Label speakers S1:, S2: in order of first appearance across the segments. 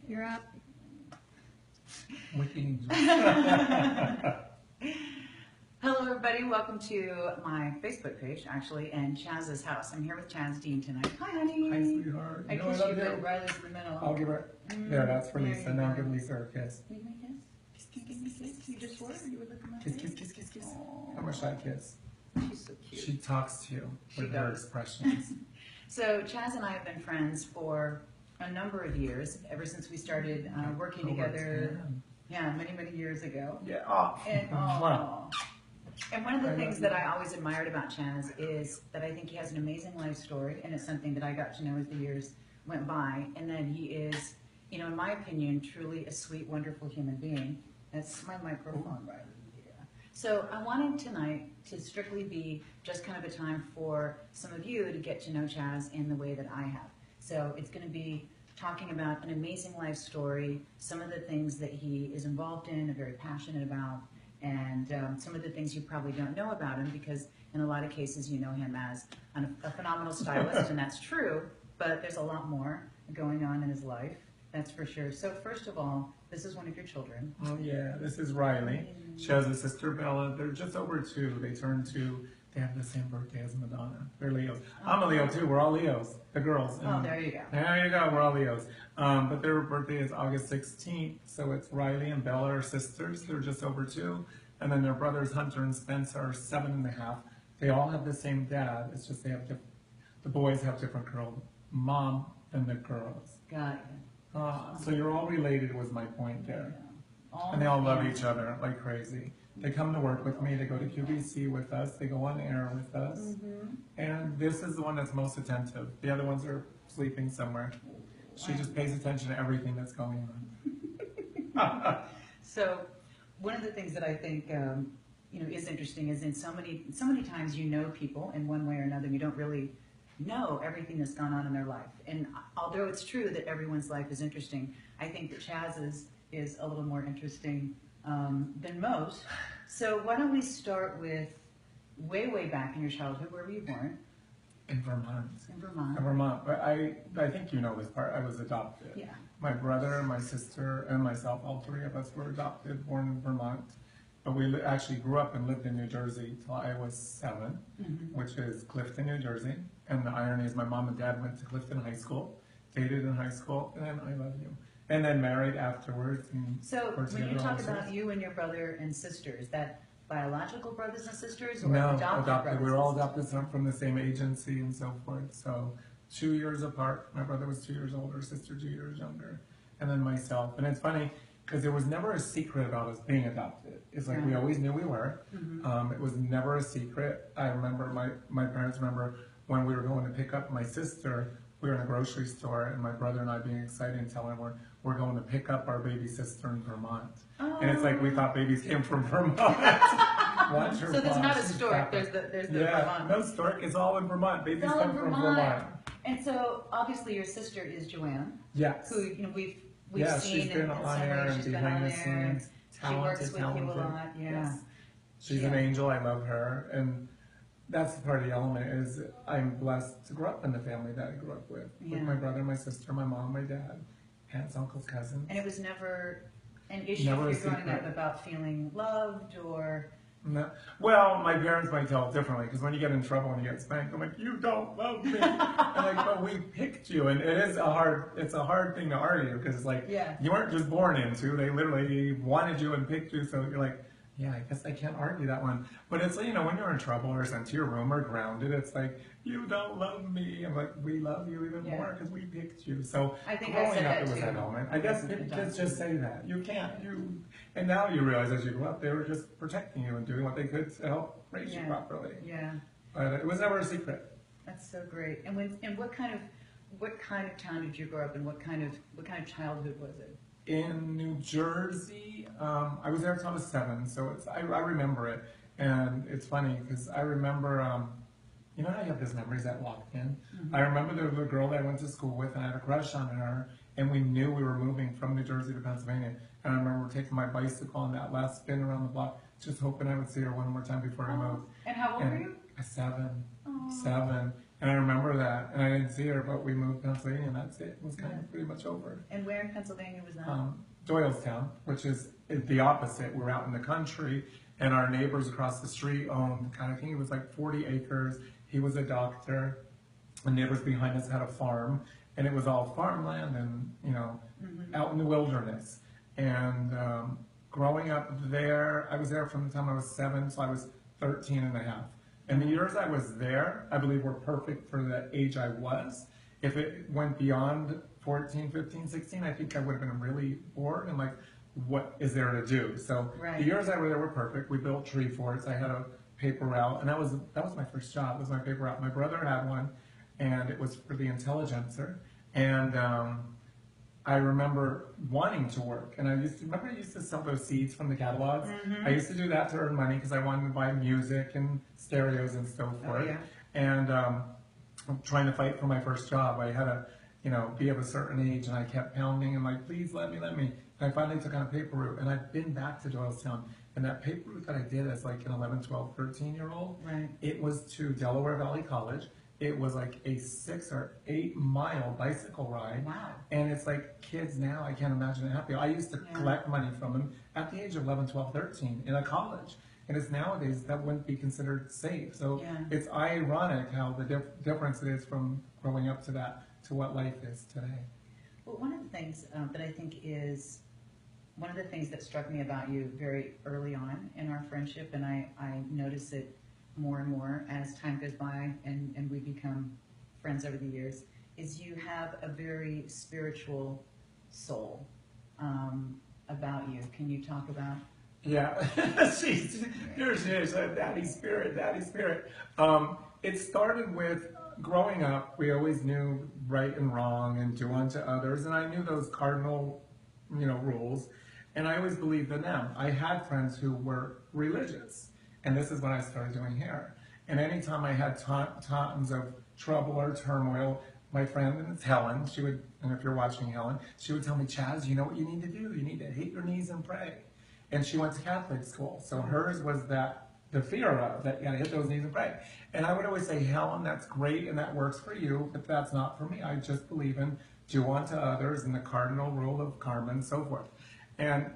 S1: You're up. Hello, everybody. Welcome to my Facebook page, actually, and Chaz's house. I'm here with Chaz Dean tonight. Hi, honey.
S2: Hi, sweetheart.
S1: I kiss you, but Riley's in the middle.
S2: I'll give her. There, that's for Lisa. Now give Lisa her kiss.
S1: Can you give me a kiss? Can you give me a kiss? You just were? You were looking at
S2: Kiss,
S1: me?
S2: kiss, kiss, kiss, kiss.
S1: Aww.
S2: How much I kiss?
S1: She's so cute.
S2: She talks to you with
S1: She
S2: her
S1: does.
S2: expressions.
S1: So Chaz and I have been friends for a number of years, ever since we started working together. Yeah, many, many years ago.
S2: Yeah. Oh.
S1: And one of the things that I always admired about Chaz is that I think he has an amazing life story, and it's something that I got to know as the years went by, and that he is, you know, in my opinion, truly a sweet, wonderful human being. That's my microphone, right? Yeah. So I wanted tonight to strictly be just kind of a time for some of you to get to know Chaz in the way that I have. So it's going to be talking about an amazing life story, some of the things that he is involved in, very passionate about, and some of the things you probably don't know about him, because in a lot of cases you know him as a phenomenal stylist, and that's true, but there's a lot more going on in his life, that's for sure. So first of all, this is one of your children.
S2: Oh yeah, this is Riley. She has a sister, Bella. They're just over 2. They turned 2. They have the same birthday as Madonna. They're Leos. I'm a Leo too. We're all Leos. The girls.
S1: Oh, there you go.
S2: There you go. We're all Leos. But their birthday is August 16th. So it's Riley and Bella are sisters. They're just over 2. And then their brothers Hunter and Spencer are 7.5. They all have the same dad. It's just they have the boys have different mom than the girls.
S1: Got it.
S2: So you're all related was my point there.
S1: Yeah.
S2: And they all love each other like crazy. They come to work with me, they go to QVC with us, they go on air with us, and this is the one that's most attentive. The other ones are sleeping somewhere. She just pays attention to everything that's going on.
S1: So one of the things that I think you know, is interesting is in so many times you know people in one way or another, you don't really know everything that's gone on in their life. And although it's true that everyone's life is interesting, I think that Chaz's is a little more interesting than most. So why don't we start with way back in your childhood? Where were you born?
S2: In Vermont.
S1: In Vermont.
S2: In Vermont. But I think you know this part. I was adopted.
S1: Yeah.
S2: My brother, my sister, and myself, all 3 of us were adopted, born in Vermont. But we actually grew up and lived in New Jersey till I was 7, which is Clifton, New Jersey. And the irony is my mom and dad went to Clifton High School, dated in high school, and then I love you. And then married afterwards. And
S1: so when you talk about you and your brother and sister, is that biological brothers and sisters, or
S2: no,
S1: adopted brothers?
S2: We were all adopted from the same agency and so forth. So 2 years apart. My brother was 2 years older, sister 2 years younger, and then myself. And it's funny because there was never a secret about us being adopted. It's like we always knew we were. It was never a secret. I remember my parents remember when we were going to pick up my sister. We were in a grocery store, and my brother and I being excited and telling her we're going to pick up our baby sister in Vermont. Oh. And it's like we thought babies came from Vermont. Watch her.
S1: So there's not a stork. There's the Vermont.
S2: No stork. It's all in Vermont. Babies come from Vermont.
S1: And so obviously your sister is Joanne.
S2: Yes.
S1: Who we've seen
S2: she's been on air and behind the scenes.
S1: She works with you a lot. Yeah. Yes.
S2: She's an angel. I love her. And that's part of the element is I'm blessed to grow up in the family that I grew up with my brother, my sister, my mom, my dad, aunts, uncles, cousins.
S1: And it was never an issue for you growing up about feeling loved or...
S2: No. Well, my parents might tell it differently, because when you get in trouble and you get spanked, I'm like, you don't love me. I'm like, but we picked you. And it's a hard thing to argue, because it's like, you weren't just born into, they literally wanted you and picked you, so you're like, yeah, I guess I can't argue that one. But it's, you know, when you're in trouble or sent to your room or grounded, it's like, you don't love me. I'm like, we love you even more because we picked you. So
S1: I think
S2: growing up,
S1: it
S2: was that element. I guess kids just say that. You can't. And now you realize as you grow up, they were just protecting you and doing what they could to help raise you properly.
S1: Yeah.
S2: But it was never a secret.
S1: That's so great. And what kind of town did you grow up in? What kind of childhood was it?
S2: In New Jersey, I was there until I was 7, so I remember it. And it's funny because I remember, you know how you have those memories that locked in? I remember there was a girl that I went to school with, and I had a crush on her, and we knew we were moving from New Jersey to Pennsylvania. And I remember taking my bicycle on that last spin around the block, just hoping I would see her one more time before I moved.
S1: And how old were you?
S2: 7. 7. And I remember that, and I didn't see her, but we moved to Pennsylvania, and that's it. It was kind of pretty much over.
S1: And where in Pennsylvania was that?
S2: Doylestown, which is the opposite. We're out in the country, and our neighbors across the street owned, I think it was like 40 acres. He was a doctor. The neighbors behind us had a farm, and it was all farmland and, out in the wilderness. And growing up there, I was there from the time I was 7, so I was 13 and a half. And the years I was there, I believe were perfect for the age I was. If it went beyond 14, 15, 16, I think I would have been really bored and like, what is there to do? So
S1: Right.
S2: the years I was there were perfect. We built tree forts. I had a paper route, and that was my first job. Was my paper route. My brother had one, and it was for the Intelligencer. And I remember wanting to work, and I used to sell those seeds from the catalogs. I used to do that to earn money because I wanted to buy music and stereos and so forth.
S1: yeah.
S2: And I'm trying to fight for my first job. I had to, be of a certain age, and I kept pounding and like, please let me. And I finally took on a paper route, and I've been back to Doylestown. And that paper route that I did as like an 11, 12, 13-year-old,
S1: Right.
S2: it was to Delaware Valley College. It was like a 6 or 8 mile bicycle ride.
S1: Wow.
S2: And it's like kids now, I can't imagine it happy. I used to collect money from them at the age of 11, 12, 13 in a college. And it's nowadays that wouldn't be considered safe. So it's ironic how the difference it is from growing up to what life is today.
S1: Well, one of the things that I think is one of the things that struck me about you very early on in our friendship, and I notice it more and more as time goes by and we become friends over the years, is you have a very spiritual soul about you. Can you talk about?
S2: Yeah, here she is, daddy spirit. It started with growing up. We always knew right and wrong and do unto others, and I knew those cardinal, rules, and I always believed in them. I had friends who were religious, and this is what I started doing here. And anytime I had times of trouble or turmoil, my friend, and it's Helen, she would, and if you're watching Helen, she would tell me, Chaz, you know what you need to do? You need to hit your knees and pray. And she went to Catholic school, so hers was the fear of that you gotta hit those knees and pray. And I would always say, Helen, that's great and that works for you, but that's not for me. I just believe in do unto others and the cardinal rule of karma and so forth. And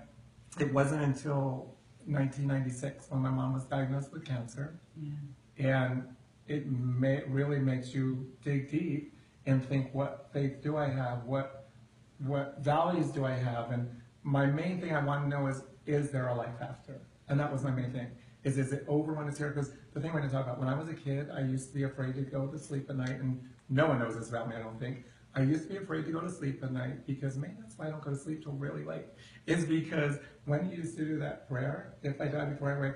S2: it wasn't until 1996 when my mom was diagnosed with cancer, and it really makes you dig deep and think, what faith do I have? What values do I have? And my main thing I want to know is there a life after? And that was my main thing. Is it over when it's here? Because the thing we're going to talk about, when I was a kid, I used to be afraid to go to sleep at night, and no one knows this about me, I don't think. I used to be afraid to go to sleep at night because maybe that's why I don't go to sleep till really late. Is because when you used to do that prayer, if I die before I wake,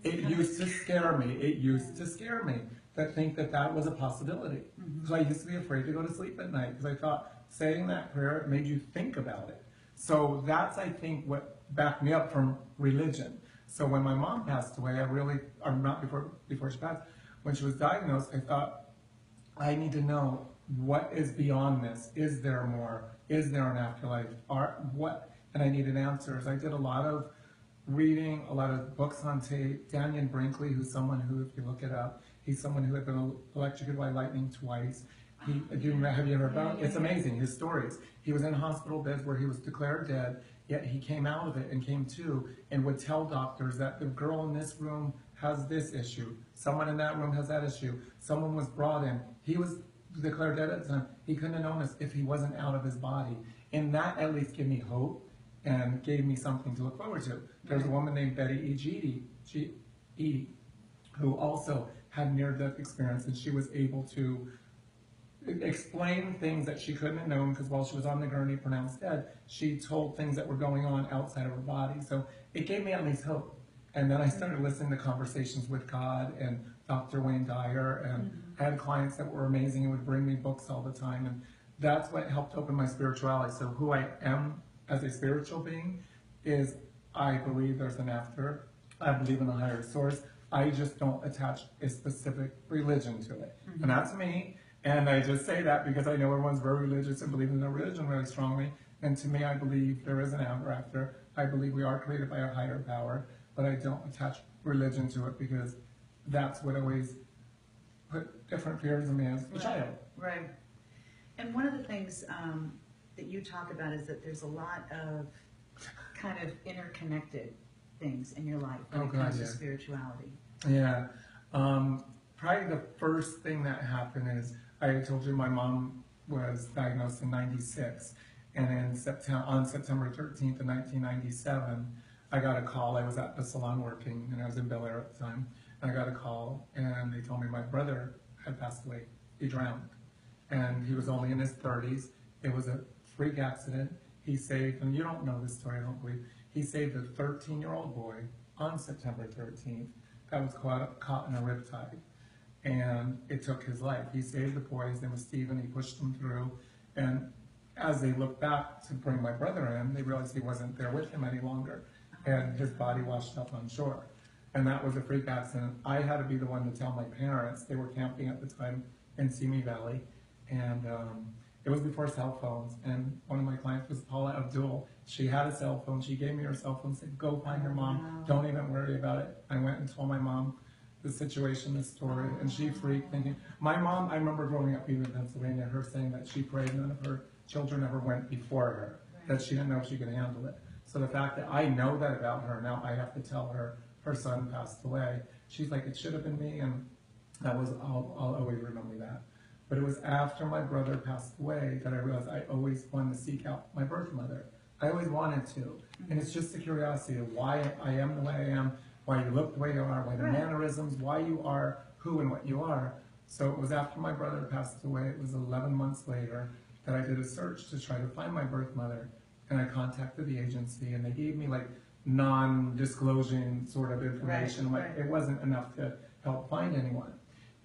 S2: it used to scare me. It used to scare me to think that was a possibility. So I used to be afraid to go to sleep at night because I thought saying that prayer made you think about it. So that's, I think, what backed me up from religion. So when my mom passed away, not before she passed, when she was diagnosed, I thought, I need to know what is beyond this. Is there more? Is there an afterlife? And I needed answers. I did a lot of reading, a lot of books on tape. Daniel Brinkley, who's someone who, if you look it up, he's someone who had been electrocuted by lightning twice. Have you heard about it? It's amazing, his stories. He was in hospital beds where he was declared dead, yet he came out of it and came to and would tell doctors that the girl in this room has this issue. Someone in that room has that issue. Someone was brought in. He was declared dead at the time. He couldn't have known this if he wasn't out of his body. And that at least gave me hope and gave me something to look forward to. There's a woman named Betty Eady, who also had near-death experience, and she was able to explain things that she couldn't have known because while she was on the gurney pronounced dead, she told things that were going on outside of her body. So it gave me at least hope. And then I started listening to Conversations with God and Dr. Wayne Dyer, and I had clients that were amazing and would bring me books all the time. And that's what helped open my spirituality. So who I am as a spiritual being is I believe there's an after. I believe in a higher source. I just don't attach a specific religion to it. And that's me. And I just say that because I know everyone's very religious and believes in their religion really strongly. And to me, I believe there is an after. I believe we are created by a higher power, but I don't attach religion to it because that's what always put different fears in me as a child.
S1: Right. And one of the things that you talk about is that there's a lot of kind of interconnected things in your life when it comes to spirituality.
S2: Yeah. Probably the first thing that happened is, I told you my mom was diagnosed in '96, and on September 13th of 1997, I got a call. I was at the salon working, and I was in Bel Air at the time, and I got a call, and they told me my brother had passed away. He drowned, and he was only in his 30s. It was a freak accident. He saved, and you don't know this story, I don't believe, he saved a 13-year-old boy on September 13th that was caught in a riptide, and it took his life. He saved the boy. His name was Stephen. He pushed him through, and as they looked back to bring my brother in, they realized he wasn't there with him any longer, and his body washed up on shore. And that was a freak accident. I had to be the one to tell my parents. They were camping at the time in Simi Valley, and it was before cell phones. And one of my clients was Paula Abdul. She had a cell phone. She gave me her cell phone, said, "Go find your mom. Don't even worry about it." I went and told my mom the situation, the story, and she freaked, thinking, my mom, I remember growing up even in Pennsylvania, her saying that she prayed none of her children ever went before her, that she didn't know if she could handle it. So the fact that I know that about her, now I have to tell her her son passed away. She's like, it should have been me, and that was, I'll always remember that. But it was after my brother passed away that I realized I always wanted to seek out my birth mother. I always wanted to. And it's just the curiosity of why I am the way I am, why you look the way you are, why the mannerisms, why you are who and what you are. So it was after my brother passed away, it was 11 months later, that I did a search to try to find my birth mother. And I contacted the agency, and they gave me like non-disclosing sort of information. It wasn't enough to help find anyone.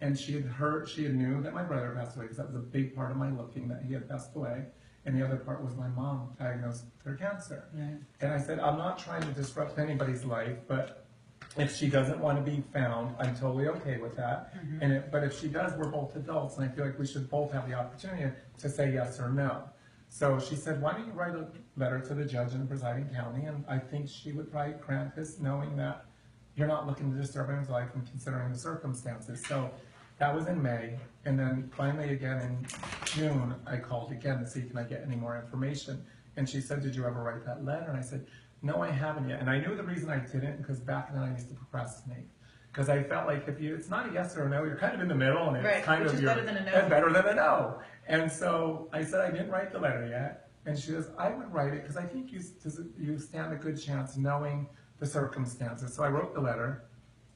S2: And she had knew that my brother passed away, because that was a big part of my looking, that he had passed away. And the other part was my mom diagnosed with her cancer. Right. And I said, I'm not trying to disrupt anybody's life, but if she doesn't want to be found, I'm totally okay with that. But if she does, we're both adults, and I feel like we should both have the opportunity to say yes or no. So she said, why don't you write a letter to the judge in the presiding county? And I think she would probably grant this, knowing that you're not looking to disturb anyone's life and considering the circumstances. So that was in May. And then finally again in June, I called again to see, can I get any more information? And she said, did you ever write that letter? And I said, no, I haven't yet. And I knew the reason I didn't, because back then I used to procrastinate. Because I felt like it's not a yes or a no, you're kind of in the middle, and it's kind of
S1: better than a no.
S2: Better than a no. And so I said I didn't write the letter yet. And she goes, I would write it because I think you stand a good chance knowing the circumstances. So I wrote the letter,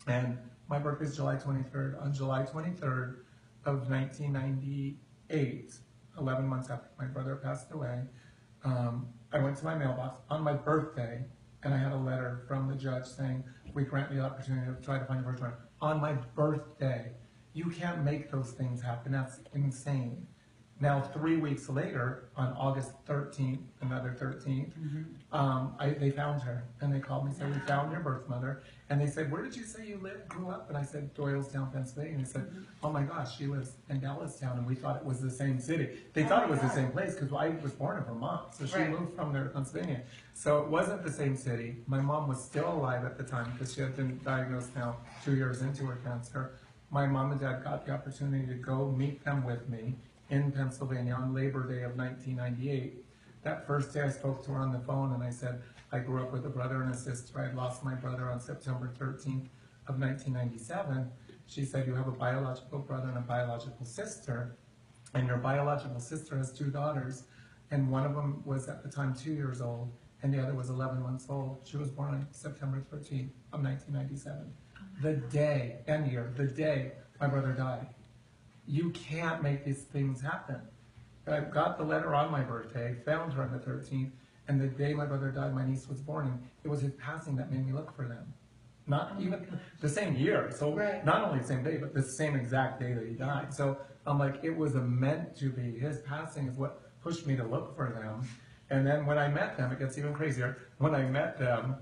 S2: and my birthday is July 23rd. On July 23rd of 1998, 11 months after my brother passed away, I went to my mailbox on my birthday, and I had a letter from the judge saying, we grant you the opportunity to try to find your birth mother. On my birthday. You can't make those things happen. That's insane. Now, 3 weeks later, on August 13th, another 13th, they found her, and they called me and said, we found your birth mother. And they said, where did you say you grew up? And I said, Doylestown, Pennsylvania. And they said, oh my gosh, she lives in Dallastown, and we thought it was the same city. They thought it was the same place, because I was born in Vermont, so she moved from there to Pennsylvania. So it wasn't the same city. My mom was still alive at the time, because she had been diagnosed now 2 years into her cancer. My mom and dad got the opportunity to go meet them with me in Pennsylvania on Labor Day of 1998. That first day I spoke to her on the phone, and I said, I grew up with a brother and a sister. I had lost my brother on September 13th of 1997. She said, you have a biological brother and a biological sister, and your biological sister has 2 daughters, and one of them was at the time 2 years old, and the other was 11 months old. She was born on September 13th of 1997. The day my brother died. You can't make these things happen. I got the letter on my birthday, found her on the 13th, and the day my brother died, my niece was born, and it was his passing that made me look for them. Not even the same year, so not only the same day, but the same exact day that he died. So I'm like, it was meant to be. His passing is what pushed me to look for them. And then when I met them, it gets even crazier. When I met them,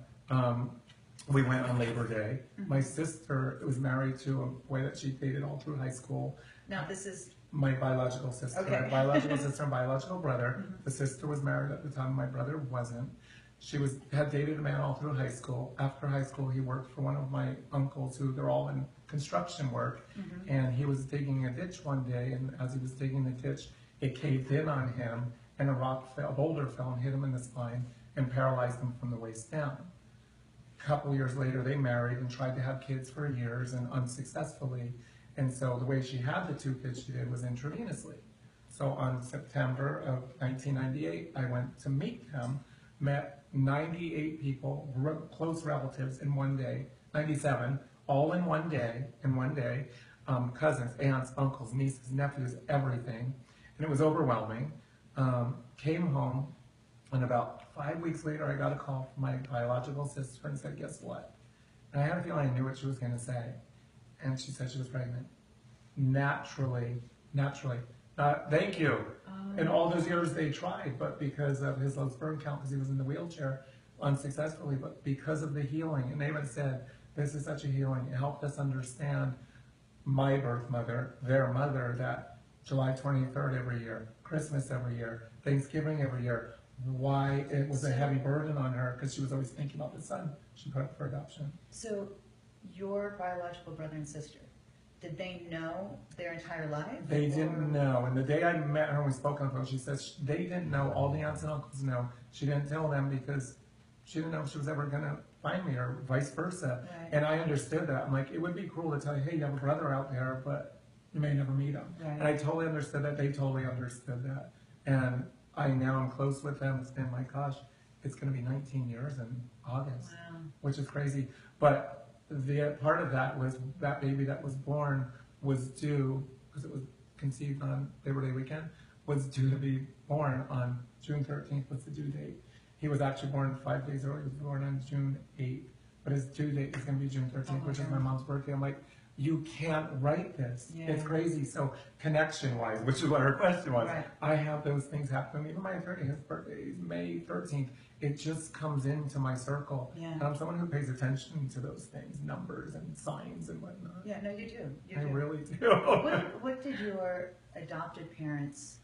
S2: we went on Labor Day. My sister was married to a boy that she dated all through high school.
S1: Now this is
S2: my biological sister. My biological sister and biological brother. The sister was married at the time, my brother wasn't. had dated a man all through high school. After high school, he worked for one of my uncles who they're all in construction work. And he was digging a ditch one day, and as he was digging the ditch, it caved in on him, and a boulder fell and hit him in the spine and paralyzed him from the waist down. A couple years later, they married and tried to have kids for years and unsuccessfully. And so the way she had the 2 kids she did was intravenously. So on September of 1998, I went to meet them, met 98 people, close relatives in one day, 97, all in one day, cousins, aunts, uncles, nieces, nephews, everything. And it was overwhelming. Came home, and about 5 weeks later, I got a call from my biological sister and said, guess what? And I had a feeling I knew what she was going to say. And she said she was pregnant. Naturally. Thank you. In all those years they tried, but because of his low sperm count, because he was in the wheelchair, unsuccessfully, but because of the healing. And they even said, this is such a healing. It helped us understand my birth mother, their mother, that July 23rd every year, Christmas every year, Thanksgiving every year, why it was a heavy burden on her, because she was always thinking about the son she put up for adoption.
S1: So your biological brother and sister, did they know their entire life?
S2: They didn't know. And the day I met her and we spoke on the phone, she says they didn't know. All the aunts and uncles know. She didn't tell them because she didn't know if she was ever going to find me or vice versa.
S1: Right.
S2: And I understood that. I'm like, it would be cruel to tell you, hey, you have a brother out there, but you may never meet him.
S1: Right.
S2: And I totally understood that. They totally understood that. And I now am close with them. It's been, my gosh, it's going to be 19 years in August,
S1: Wow.
S2: which is crazy. But the part of that was that baby that was born was due, because it was conceived on Labor Day weekend, was due to be born on June 13th was the due date. He was actually born 5 days early. He was born on June 8th, but his due date is going to be June 13th, which is my mom's birthday. I'm like, you can't write this.
S1: Yeah.
S2: It's crazy. So connection-wise, which is what her question was,
S1: Right.
S2: I have those things happen. Even my attorney, his birthday is May 13th. It just comes into my circle.
S1: Yeah.
S2: And I'm someone who pays attention to those things, numbers and signs and whatnot.
S1: Yeah, no, you do. You
S2: I
S1: do.
S2: really do.
S1: What did your adopted parents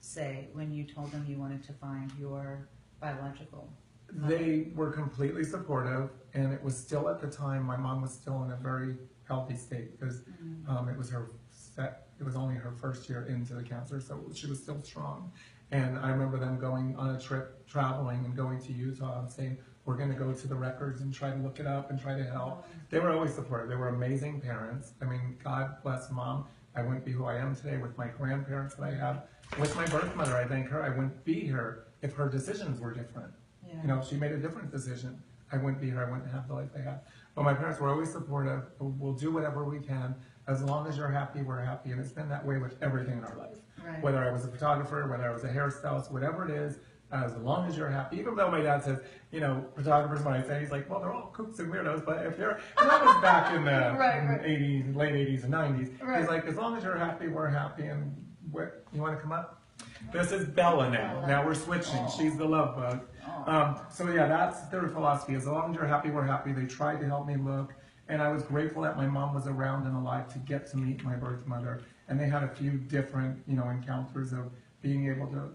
S1: say when you told them you wanted to find your biological mother?
S2: They were completely supportive, and it was still at the time, my mom was still in a very healthy state because it was only her first year into the cancer, so she was still strong. And I remember them going on a trip, traveling and going to Utah and saying, we're going to go to the records and try to look it up and try to help. They were always supportive. They were amazing parents. I mean, God bless Mom. I wouldn't be who I am today with my grandparents that I have. With my birth mother, I thank her. I wouldn't be here if her decisions were different.
S1: Yeah.
S2: You know, if she made a different decision, I wouldn't be here. I wouldn't have the life I have. But my parents were always supportive. We'll do whatever we can. As long as you're happy, we're happy. And it's been that way with everything in our life.
S1: Right.
S2: Whether I was a photographer, whether I was a hairstylist, whatever it is, as long as you're happy. Even though my dad says, you know, photographers, when I say, he's like, well, they're all kooks and weirdos, but if you're, and that was back in the
S1: Right.
S2: 80s, late 80s and 90s.
S1: Right.
S2: He's like, as long as you're happy, we're happy. And you want to come up? This is Bella now. Now we're switching. She's the love bug. So yeah, that's their philosophy. As long as you're happy, we're happy. They tried to help me look. And I was grateful that my mom was around and alive to get to meet my birth mother. And they had a few different, you know, encounters of being able to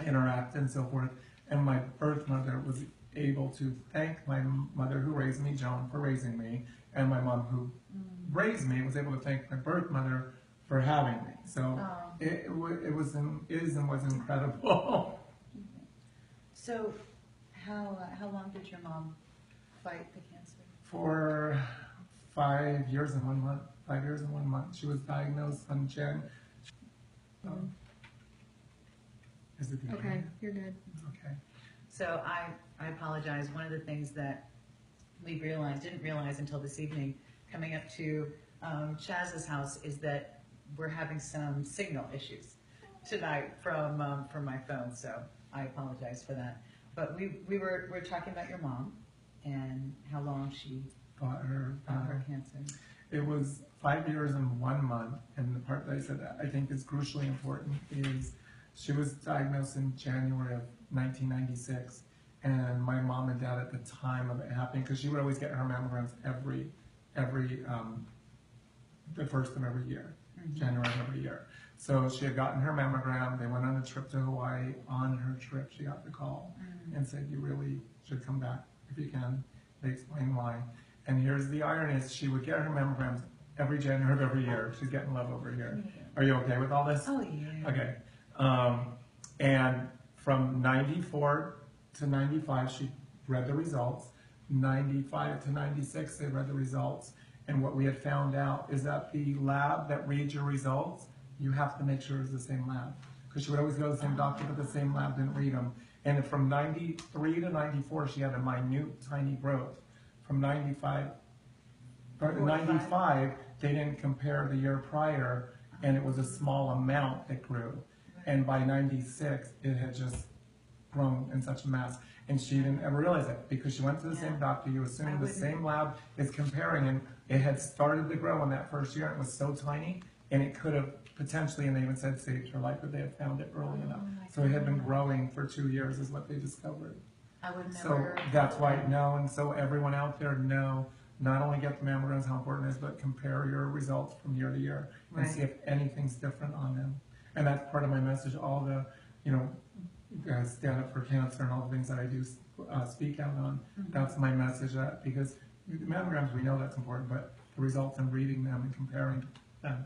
S2: interact and so forth. And my birth mother was able to thank my mother who raised me, Joan, for raising me. And my mom who raised me was able to thank my birth mother for having me. So it is and was incredible.
S1: So how long did your mom fight the cancer?
S2: For 5 years and 1 month. 5 years and 1 month. She was diagnosed on Jan. Is it good?
S3: Okay, you're good.
S2: Okay.
S1: So I apologize. One of the things that we didn't realize until this evening, coming up to Chaz's house, is that we're having some signal issues tonight from my phone. So I apologize for that. But we're talking about your mom and how long she
S2: Got her.
S1: fought her cancer.
S2: It was 5 years and 1 month, and the part that I said that I think is crucially important is she was diagnosed in January of 1996, and my mom and dad at the time of it happening, because she would always get her mammograms every the first of every year, January of every year. So she had gotten her mammogram. They went on a trip to Hawaii. On her trip, she got the call and said, "You really should come back if you can." They explained why. And here's the irony: is she would get her mammograms every January of every year. She's getting love over here. Are you okay with all this?
S1: Oh, yeah.
S2: Okay. And from 94 to 95, she read the results. 95 to 96, they read the results. And what we had found out is that the lab that reads your results, you have to make sure it's the same lab. Because she would always go to the same doctor, but the same lab didn't read them. And from 93 to 94, she had a minute, tiny growth. From 95, they didn't compare the year prior, and it was a small amount that grew. And by 96, it had just grown in such a mass. And she didn't ever realize it because she went to the same doctor. You assume the same lab is comparing, and it had started to grow in that first year. And it was so tiny, and it could have potentially, and they even said, saved her life, but they had found it early enough. So it had been growing for 2 years, is what they discovered.
S1: I would
S2: So
S1: never.
S2: that's why and so everyone out there know. Not only get the mammograms, how important it is, but compare your results from year to year and see if anything's different on them. And that's part of my message. All the, stand up for cancer and all the things that I do speak out on. That's my message. Because the mammograms, we know that's important, but the results and reading them and comparing them,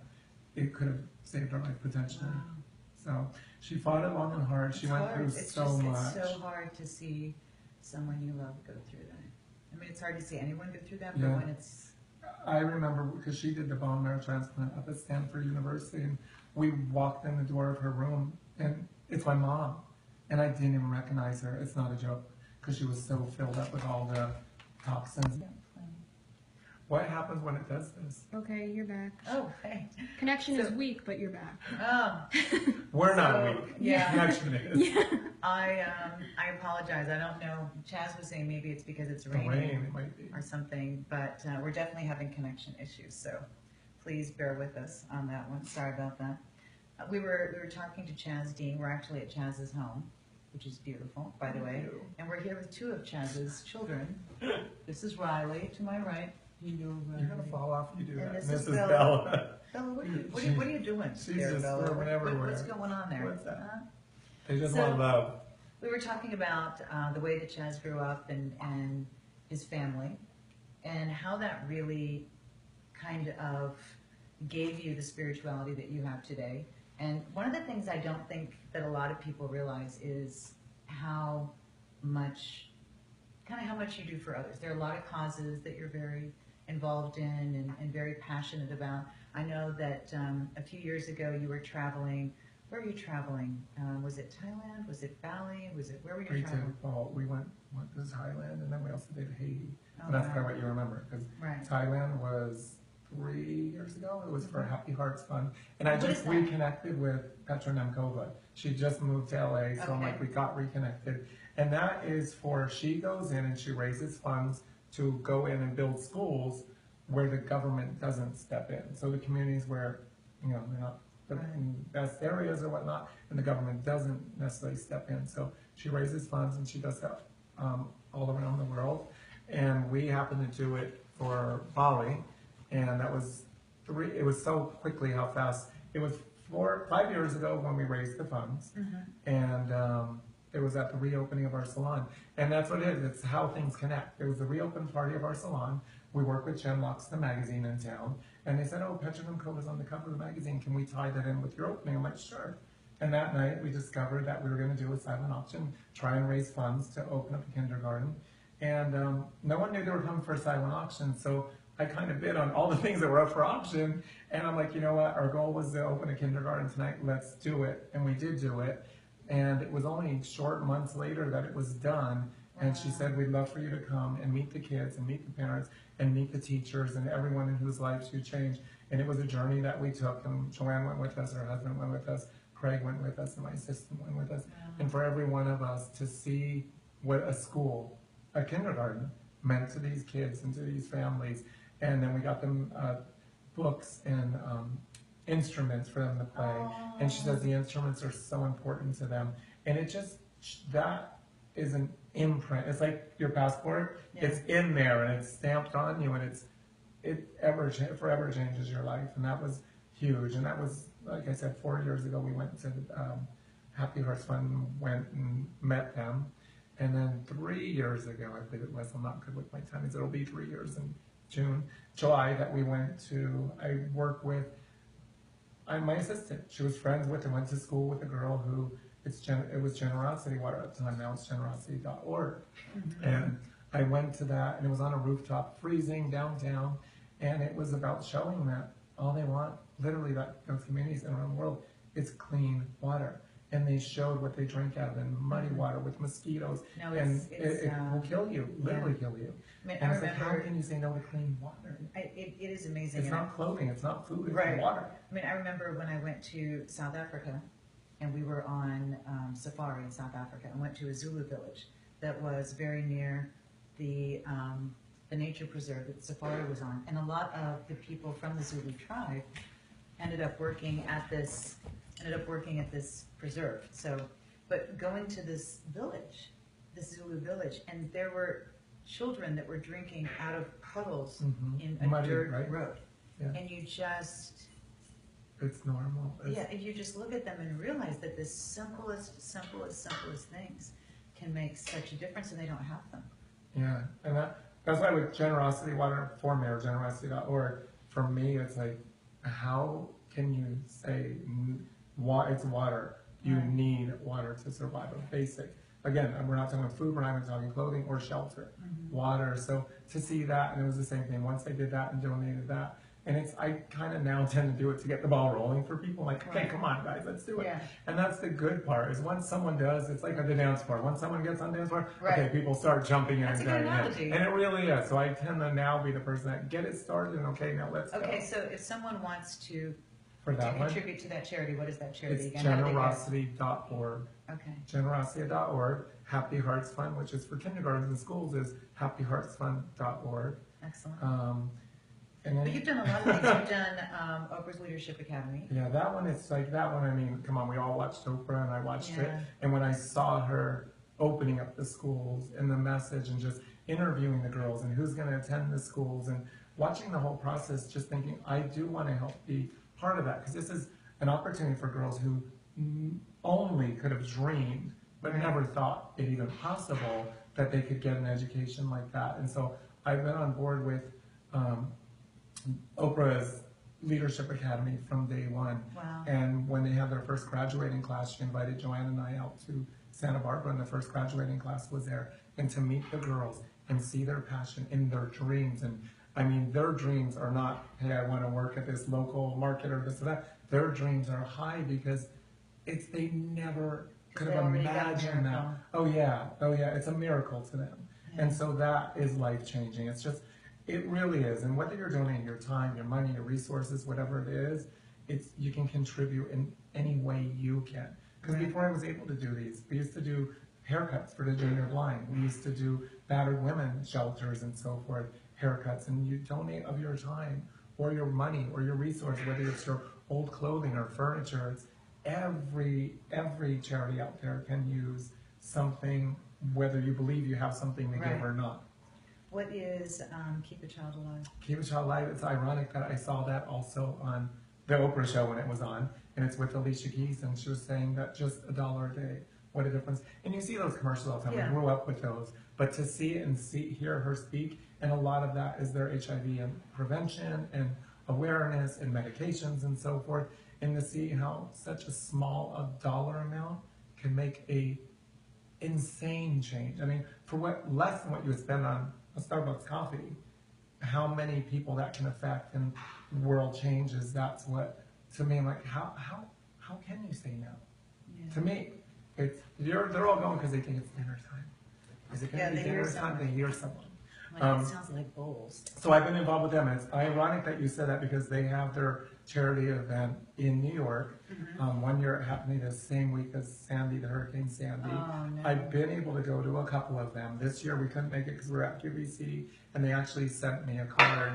S2: it could have saved her life potentially. So she fought it long and hard. She went through so much.
S1: It's so hard to see someone you love go through that. I mean, it's hard to see anyone go through that, but when it's...
S2: I remember because she did the bone marrow transplant up at Stanford University, and we walked in the door of her room, and it's my mom. And I didn't even recognize her. It's not a joke, because she was so filled up with all the toxins. What happens when it does this?
S3: Okay, you're back.
S1: Oh, hey.
S3: Connection is weak, but you're back.
S1: Oh.
S2: We're not weak.
S1: Yeah.
S2: Connection is.
S3: Yeah.
S1: I apologize. I don't know. Chaz was saying maybe it's because it's
S2: The
S1: raining
S2: rain, it might be.
S1: or something, but we're definitely having connection issues. So please bear with us on that one. Sorry about that. We were talking to Chaz Dean. We're actually at Chaz's home, which is beautiful, by the way. And we're here with two of Chaz's children. This is Riley to my right.
S2: You're gonna fall off if you do
S1: And
S2: that.
S1: this is
S2: Bella.
S1: Bella, what are you doing?
S2: She's
S1: there,
S2: just
S1: Bella?
S2: swerving everywhere.
S1: What's going on there?
S2: What's that?
S1: Huh?
S2: They just
S1: So-
S2: want love.
S1: We were talking about the way that Chaz grew up and his family, and how that really kind of gave you the spirituality that you have today. And one of the things I don't think that a lot of people realize is how much you do for others. There are a lot of causes that you're very involved in and very passionate about. I know that a few years ago you were traveling. Where were you traveling? Was it Thailand? Was it Bali? Where were you traveling?
S2: We went to Thailand, and then we also did Haiti.
S1: Oh,
S2: And that's
S1: wow.
S2: probably what you remember, because
S1: Right.
S2: Thailand was 3 years ago. It was for Happy Hearts Fund. And I
S1: What
S2: just
S1: is that?
S2: reconnected with Petra Nemkova. She just moved to LA, so
S1: Okay.
S2: we got reconnected. And that is she goes in and she raises funds to go in and build schools where the government doesn't step in. So the communities where, they're not the best areas or whatnot, and the government doesn't necessarily step in. So she raises funds, and she does that all around the world. And we happened to do it for Bali, and that was it was so quickly how fast. It was 5 years ago when we raised the funds, and it was at the reopening of our salon. And that's what it is. It's how things connect. It was the reopen party of our salon. We work with Jen Locks, the magazine in town. And they said, "Oh, Petra Nemkova's on the cover of the magazine. Can we tie that in with your opening?" I'm like, "Sure." And that night we discovered that we were going to do a silent auction, try and raise funds to open up a kindergarten. And no one knew they were coming for a silent auction. So I kind of bid on all the things that were up for auction. And I'm like, you know what? Our goal was to open a kindergarten tonight. Let's do it. And we did do it. And it was only short months later that it was done. And she said, "We'd love for you to come and meet the kids and meet the parents and meet the teachers and everyone in whose lives you changed." And it was a journey that we took. And Joanne went with us, her husband went with us, Craig went with us, and my assistant went with us. And for every one of us to see what a kindergarten meant to these kids and to these families. And then we got them books and instruments for them to play. And she says the instruments are so important to them. And that is an imprint. It's like your passport.
S1: Yeah.
S2: It's in there and it's stamped on you, and it forever changes your life. And that was huge. And that was, like I said, 4 years ago, we went to Happy Hearts Fund, went and met them. And then 3 years ago, I believe it was, I'm not good with my timings, it'll be 3 years in July, that we went to, I work with, I'm my assistant. She was friends with and went to school with a girl who, it was Generosity Water at the time, now it's generosity.org.
S1: Mm-hmm.
S2: And I went to that, and it was on a rooftop, freezing downtown, and it was about showing that all they want, literally, that those communities around the world, is clean water. And they showed what they drink out of, and muddy water with mosquitoes,
S1: No,
S2: and
S1: it's,
S2: it will kill you, literally kill you.
S1: I mean,
S2: And
S1: I
S2: it's like, how
S1: remember,
S2: can you say no to clean water?
S1: it is amazing.
S2: It's
S1: and
S2: not clothing, it's not food, it's
S1: Right.
S2: water.
S1: I mean, I remember when I went to South Africa, and we were on safari in South Africa, and went to a Zulu village that was very near the nature preserve that the safari was on, and a lot of the people from the Zulu tribe ended up working at this preserve. So, but going to this village, this Zulu village, and there were children that were drinking out of puddles in a
S2: Muddy,
S1: dirt
S2: right?
S1: road,
S2: Yeah.
S1: and you just.
S2: It's normal.
S1: Yeah, if you just look at them and realize that the simplest things can make such a difference, and they don't have them.
S2: Yeah, and that's why with Generosity Water for me, or generosity.org, for me, it's like, how can you say it's water? You
S1: Right.
S2: need water to survive. A basic. Again, we're not talking food, we're not even talking clothing or shelter. Water. So to see that, and it was the same thing. Once they did that and donated that, and I kind of now tend to do it to get the ball rolling for people. Like, okay,
S1: Right.
S2: come on, guys, let's do it.
S1: Yeah.
S2: And that's the good part, is once someone does, it's like at the dance floor. Once someone gets on the dance floor,
S1: Right.
S2: okay, people start jumping in
S1: That's
S2: and
S1: a good
S2: going in.
S1: analogy.
S2: And it really is. So I tend to now be the person that get it started, and okay, now let's
S1: Okay,
S2: go.
S1: so if someone wants to
S2: For that one,
S1: contribute to that charity, what is that charity
S2: it's
S1: again? How do they get it?
S2: generosity.org.
S1: Okay.
S2: Generosity.org. Happy Hearts Fund, which is for kindergartens and schools, is happyheartsfund.org.
S1: Excellent.
S2: And then,
S1: But you've done a lot of things. You've done Oprah's Leadership Academy.
S2: yeah, that one, it's like, that one, I mean, come on, we all watched Oprah, and I watched it.
S1: Yeah.
S2: And when I saw her opening up the schools and the message and just interviewing the girls and who's going to attend the schools and watching the whole process, just thinking, I do want to help be part of that, because this is an opportunity for girls who only could have dreamed but
S1: Right.
S2: never thought it even possible that they could get an education like that. And so I've been on board with Oprah's Leadership Academy from day one.
S1: Wow.
S2: And when they had their first graduating class, she invited Joanne and I out to Santa Barbara, and the first graduating class was there. And to meet the girls and see their passion in their dreams. And I mean, their dreams are not, hey, I want to work at this local market or this or that. Their dreams are high because they never could
S1: They
S2: have
S1: already got a
S2: imagined that.
S1: miracle.
S2: Oh yeah, it's a miracle to them.
S1: Yeah.
S2: And so that is life changing. It really is. And whether you're donating your time, your money, your resources, whatever it is, you can contribute in any way you can. Because
S1: Right.
S2: before I was able to do these, we used to do haircuts for the junior blind. We used to do battered women shelters and so forth, haircuts, and you donate of your time or your money or your resource, whether it's your old clothing or furniture. It's every charity out there can use something, whether you believe you have something to
S1: Right.
S2: give or not.
S1: What is Keep a Child Alive?
S2: Keep a Child Alive. It's ironic that I saw that also on the Oprah show when it was on, and it's with Alicia Keys, and she was saying that just $1 a day, what a difference. And you see those commercials all the time.
S1: Yeah.
S2: We grew up with those, but to see it and hear her speak, and a lot of that is their HIV and prevention and awareness and medications and so forth, and to see how such a small dollar amount can make a insane change. I mean, for less than what you would spend on a Starbucks coffee, how many people that can affect and world changes. That's what, to me, I'm like, how can you say no?
S1: Yeah.
S2: To me, they're all going because they think it's dinner time. Is it going
S1: Yeah,
S2: to be
S1: they hear
S2: dinner time? They
S1: someone.
S2: hear someone.
S1: Like, it sounds like bowls.
S2: So I've been involved with them, and it's ironic that you said that because they have their charity event in New York.
S1: Mm-hmm.
S2: One year it happened the same week as Sandy, the Hurricane Sandy.
S1: Oh, no.
S2: I've been able to go to a couple of them. This year we couldn't make it because we were at QVC, and they actually sent me a card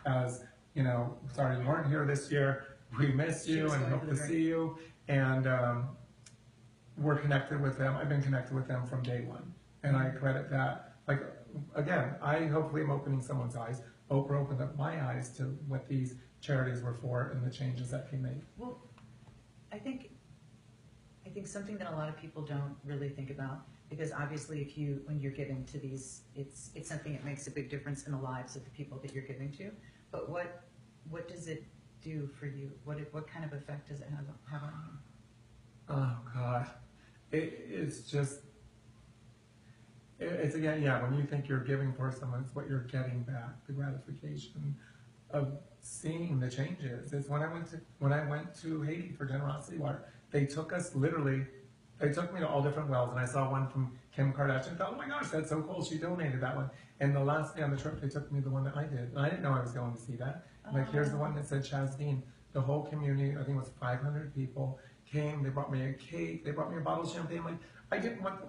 S2: as, sorry you weren't here this year. We miss
S1: She
S2: you
S1: was
S2: and
S1: going
S2: hope
S1: for
S2: to
S1: the break.
S2: see you. And we're connected with them. I've been connected with them from day one, and I credit that. Again, I hopefully am opening someone's eyes. Oprah opened up my eyes to what these charities were for and the changes that he made.
S1: Well, I think something that a lot of people don't really think about, because obviously when you're giving to these, it's something that makes a big difference in the lives of the people that you're giving to. But what does it do for you? What kind of effect does it have on you?
S2: Oh God, it's again, yeah. When you think you're giving for someone, it's what you're getting back, the gratification of seeing the changes. It's when I went to Haiti for Generosity Water. They took me to all different wells, and I saw one from Kim Kardashian. I thought, oh my gosh, that's so cool. She donated that one. And the last day on the trip, they took me to the one that I did, and I didn't know I was going to see that. Like, here's the one that said Chaz Dean. The whole community, I think it was 500 people, came. They brought me a cake. They brought me a bottle of champagne. Like, I didn't want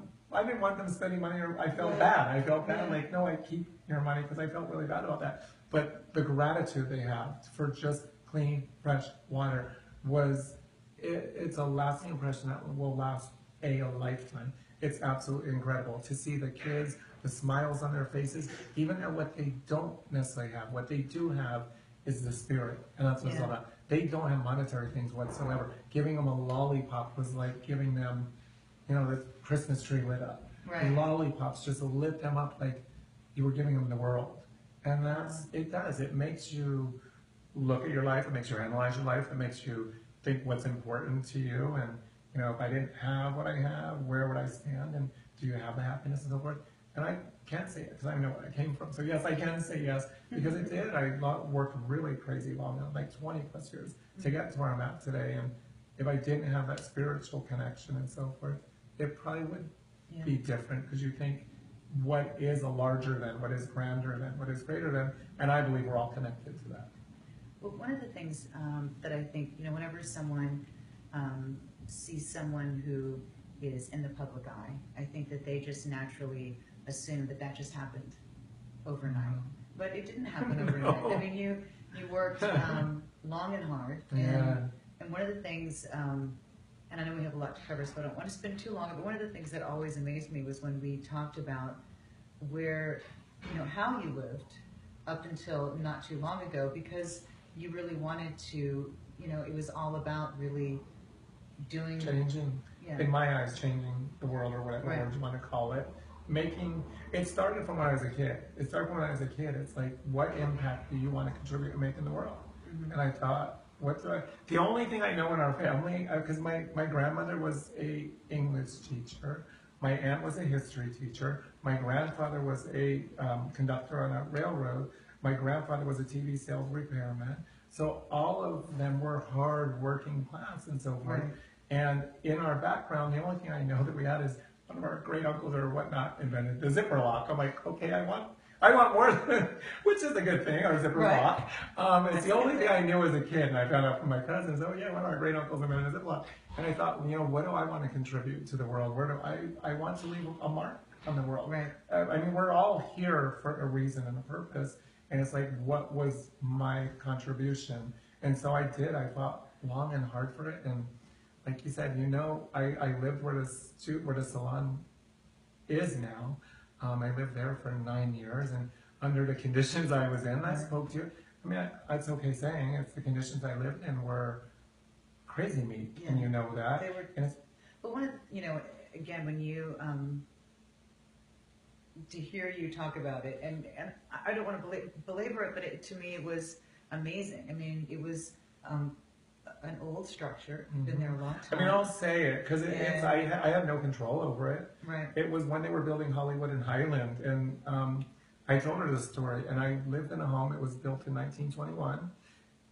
S2: them spending money. Or I felt bad. I felt bad. Like, no, I keep your money, because I felt really bad about that. But the gratitude they have for just clean, fresh water it's a lasting impression that will last a lifetime. It's absolutely incredible to see the kids, the smiles on their faces, even at what they don't necessarily have. What they do have is the spirit, and that's what it's all about. They don't have monetary things whatsoever. Giving them a lollipop was like giving them, the Christmas tree lit up.
S1: Right.
S2: Lollipops just lit them up like you were giving them the world. And it does. It makes you look at your life. It makes you analyze your life. It makes you think what's important to you. And, if I didn't have what I have, where would I stand? And do you have the happiness and so forth? And I can't say it because I know where I came from. So yes, I can say yes, because it did. I worked really crazy long, like 20 plus years to get to where I'm at today. And if I didn't have that spiritual connection and so forth, it probably would be different, because you think, what is a larger than, what is grander than, what is greater than, and I believe we're all connected to that.
S1: Well, one of the things that I think, whenever someone sees someone who is in the public eye, I think that they just naturally assume that just happened overnight. But it didn't happen overnight.
S2: No.
S1: I mean, you worked long and hard, and one of the things, and I know we have a lot to cover, so I don't want to spend too long, but one of the things that always amazed me was when we talked about how you lived up until not too long ago, because you really wanted to, it was all about really doing...
S2: Changing, in my eyes, changing the world, or whatever word you want to call it. It started from when I was a kid. It's like, what impact do you want to contribute and make in the world? Mm-hmm. And I thought, the only thing I know in our family, because my grandmother was a English teacher, my aunt was a history teacher, my grandfather was a conductor on a railroad, my grandfather was a TV sales repairman. So all of them were hard working class and so forth. Right. And in our background, the only thing I know that we had is one of our great uncles or whatnot invented the zipper lock. I'm like, okay, I want more than, which is a good thing, our zipper lock. It's the only thing I knew as a kid, and I found out from my cousins, one of our great uncles invented a zipper lock. And I thought, what do I want to contribute to the world? Where do I want to leave a mark on the world? Right. I mean, we're all here for a reason and a purpose, and it's like, what was my contribution? And so I did. I fought long and hard for it, and like you said, I lived where the salon is now. I lived there for 9 years, and under the conditions I was in, I spoke to you. I mean, it's okay saying it's the conditions I lived in were crazy meat, and you know that.
S1: They were, but one of again, when you to hear you talk about it, and I don't want to belabor it, but to me it was amazing. I mean, it was an old structure, been there a long time.
S2: I mean, I'll say it, because I have no control over it.
S1: Right.
S2: It was when they were building Hollywood and Highland, and I told her this story, and I lived in a home. It was built in 1921,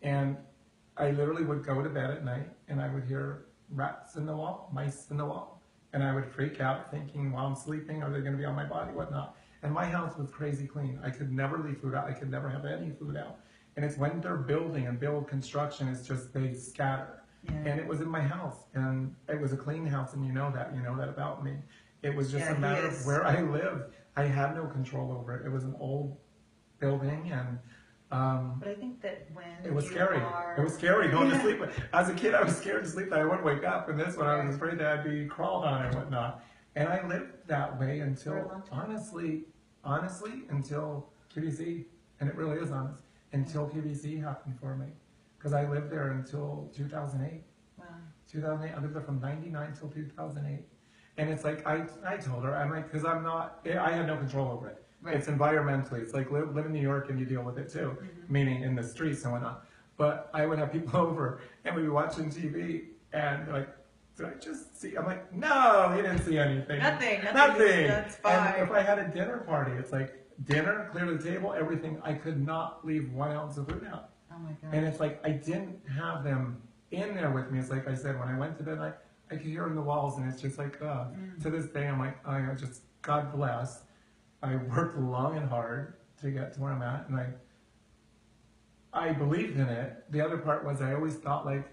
S2: and I literally would go to bed at night, and I would hear rats in the wall, mice in the wall, and I would freak out thinking, while I'm sleeping, are they going to be on my body, whatnot? And my house was crazy clean. I could never leave food out. I could never have any food out. And it's when they're building and build construction, it's just they scatter. Yeah. And it was in my house, and it was a clean house, and you know that about me. It was just a matter of where I lived. I had no control over it. It was an old building, and
S1: but I think that when
S2: it was scary. It was scary going to sleep. As a kid, I was scared to sleep that I wouldn't wake up, and this one I was afraid that I'd be crawled on and whatnot. And I lived that way until honestly, until QVC, and it really is honest. Until QVC happened for me. because I lived there until 2008.
S1: Wow.
S2: 2008, I lived there from 99 till 2008. And it's like, I told her, I'm like, because I had no control over it.
S1: Right.
S2: It's environmentally, it's like live in New York and you deal with it too, meaning in the streets and whatnot. But I would have people over and we'd be watching TV and they're like, did I just see? I'm like, no, you didn't see anything.
S1: Nothing.
S2: That's
S1: fine.
S2: And if I had a dinner party, it's like dinner, clear the table, everything. I could not leave 1 ounce of food out.
S1: Oh my God.
S2: And it's like, I didn't have them in there with me. It's like I said, when I went to bed, I could hear in the walls and it's just like, to this day, I'm like, I just, God bless. I worked long and hard to get to where I'm at, and I believed in it. The other part was I always thought, like,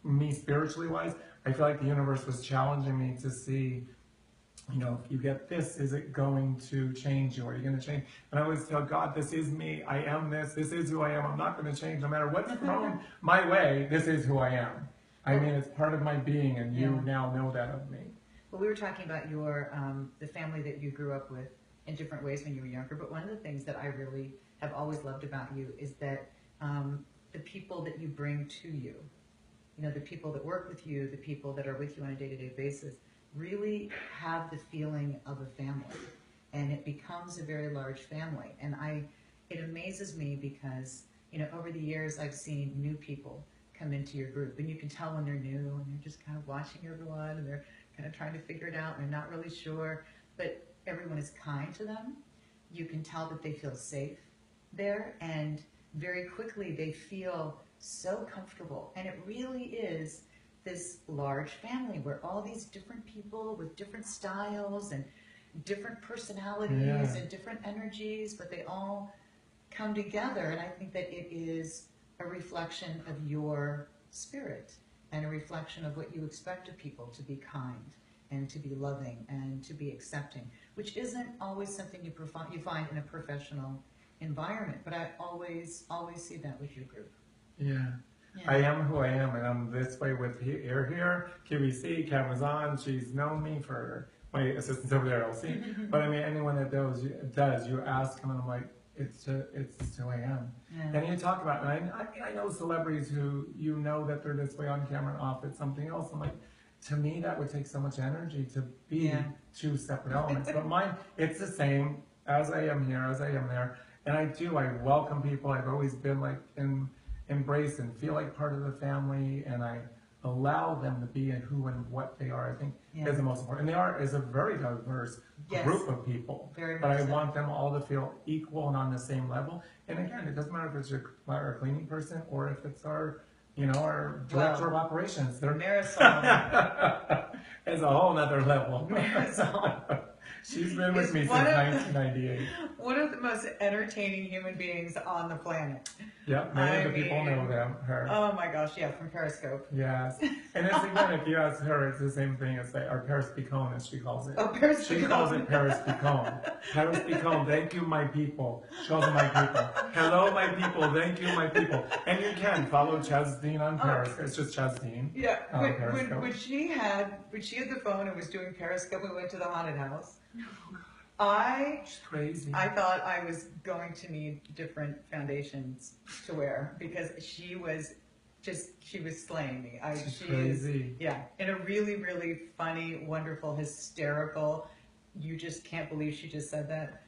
S2: me spiritually wise, I feel like the universe was challenging me to see, you know, if you get this, is it going to change you? Are you going to change? And I always tell God, this is me. I am this. This is who I am. I'm not going to change no matter what's thrown my way. This is who I am. I mean, it's part of my being, and you now know that of me.
S1: Well, we were talking about your the family that you grew up with in different ways when you were younger, but one of the things that I really have always loved about you is that the people that you bring to you, you know, the people that work with you, the people that are with you on a day-to-day basis, really have the feeling of a family, and it becomes a very large family. And it amazes me because, you know, over the years I've seen new people come into your group, and you can tell when they're new and they're just kind of watching everyone and they're kind of trying to figure it out and they're not really sure, but everyone is kind to them. You can tell that they feel safe there, and very quickly they feel so comfortable. And it really is this large family where all these different people with different styles and different personalities and different energies, but they all come together. And I think that it is a reflection of your spirit and a reflection of what you expect of people, to be kind and to be loving and to be accepting, which isn't always something you find in a professional environment. But I always see that with your group.
S2: Yeah. I am who I am, and I'm this way with here, QVC, cameras on. She's known me for my assistants over there, LC. But I mean, anyone that does, you ask them, and I'm like, it's who I am.
S1: Yeah.
S2: And you talk about, and I know celebrities who, you know, that they're this way on camera and off, it's something else. I'm like, to me, that would take so much energy to be two separate elements. But mine, it's the same as I am here, as I am there. And I welcome people. I've always been like embrace and feel like part of the family, and I allow them to be in who and what they are. I think is the most important. And they is a very diverse group of people.
S1: Very
S2: but I
S1: so.
S2: want them all to feel equal and on the same level. And again, it doesn't matter if it's our cleaning person or if it's our, you know, our director of operations. They're
S1: Marisol.
S2: It's a whole nother level.
S1: Marisol.
S2: She's been with me since 1998.
S1: One of the most entertaining human beings on the planet.
S2: Yeah, many of the people know her.
S1: Oh my gosh, yeah, from Periscope.
S2: Yes. And it's again, if you ask her, it's the same thing as our Paris Picon, as she calls it.
S1: Oh, Paris
S2: She
S1: Picon.
S2: calls it Paris Picon. Paris Picon, thank you, my people. She calls it my people. Hello, my people, thank you, my people. And you can follow Chaz Dean on Paris. It's just Chaz Dean.
S1: Yeah,
S2: Periscope.
S1: when she had the phone and was doing Periscope, we went to the haunted house.
S2: She's crazy.
S1: I thought I was going to need different foundations to wear because she was slaying me.
S2: She's crazy.
S1: In a really, really funny, wonderful, hysterical, you just can't believe she just said that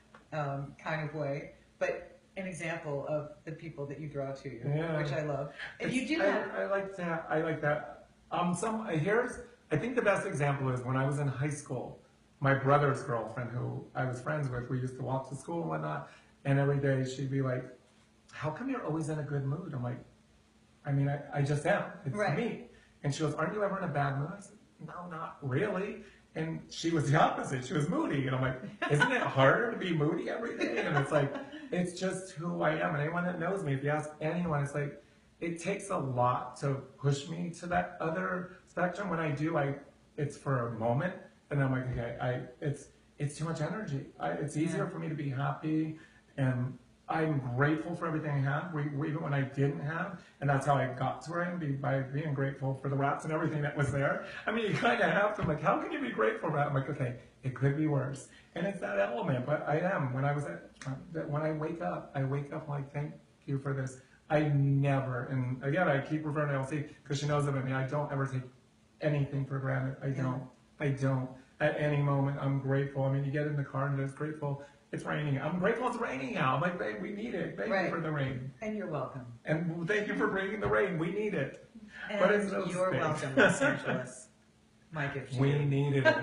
S1: kind of way. But an example of the people that you draw to you, which I love. And you do that.
S2: I like that. I think the best example is when I was in high school. My brother's girlfriend, who I was friends with, we used to walk to school and whatnot, and every day she'd be like, how come you're always in a good mood? I'm like, I mean, I just am. It's me. And she goes, aren't you ever in a bad mood? I said, no, not really. And she was the opposite. She was moody. And I'm like, isn't it harder to be moody every day? And it's like, it's just who I am. And anyone that knows me, if you ask anyone, it's like, it takes a lot to push me to that other spectrum. When I do, it's for a moment. And I'm like, okay, it's too much energy. It's easier for me to be happy, and I'm grateful for everything I have, even when I didn't have, and that's how I got to where I am, by being grateful for the rats and everything that was there. I mean, you kind of have to, I'm like, how can you be grateful for that? I'm like, okay, it could be worse. And it's that element, but I am. When I wake up, like, thank you for this I never, and again, I keep referring to LC because she knows about me. I don't ever take anything for granted. I don't. At any moment, I'm grateful. I mean, you get in the car and it's grateful. It's raining. I'm grateful it's raining out. I'm like, babe, we need it. Thank you for the rain.
S1: And you're welcome.
S2: And thank you for bringing the rain. We need it.
S1: And
S2: But it's those
S1: you're
S2: things.
S1: welcome, Los Angeles. My gift to
S2: We
S1: you.
S2: needed it.